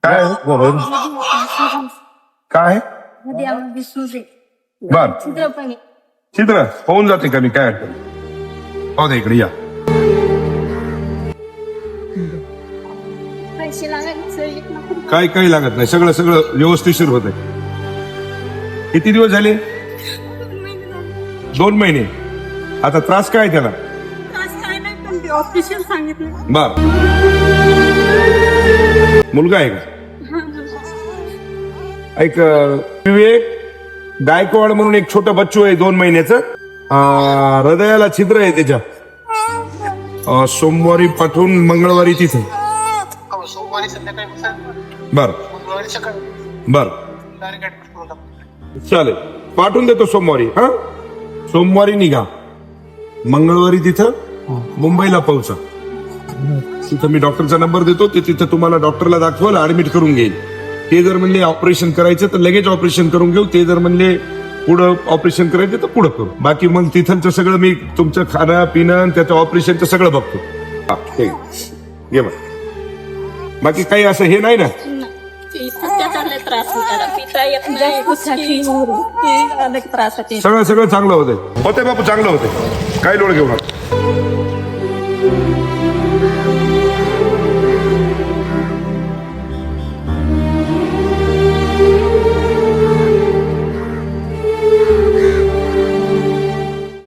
काय बोल काय बर चित्र होऊन जाते का मी काय हो दे इकडे या काय काही लागत नाही सगळं सगळं व्यवस्थिशीर होत आहे. किती दिवस झाले? 2 महिने. आता त्रास काय त्याला? ऑफिशियल सांगितलं. बर मुलगा आहे का? एक विवेक गायकवाड म्हणून एक छोटं बच्चू आहे 2 महिन्याचं. हृदयाला छिद्र आहे त्याच्या. सोमवारी पाठवून मंगळवारी तिथे. सोमवारी संध्याकाळी बर मंगळवारी सकाळी बर डायरेक्ट ऍडमिट करून टाकतो. चालेल पाठवून देतो सोमवारी. हा सोमवारी निघा मंगळवारी तिथं मुंबईला पोहोचा. तिथं मी डॉक्टरचा नंबर देतो ते तिथं तुम्हाला डॉक्टरला दाखवायला ऍडमिट करून घेईल. ते जर म्हणले ऑपरेशन करायचं तर लगेच ऑपरेशन करून घेऊ. ते जर म्हणले पुढं ऑपरेशन करायचं तर पुढं करू. बाकी मग तिथलचं सगळं मी तुमचं खाणं पिणं त्याचं ऑपरेशनचं सगळं बघतो. हा ठीक आहे घे मग. बाकी काही असं हे नाही ना? त्रास होते. सगळं सगळं चांगलं होतंय. होते बापू चांगलं होतंय. काय लोड घेऊ नका.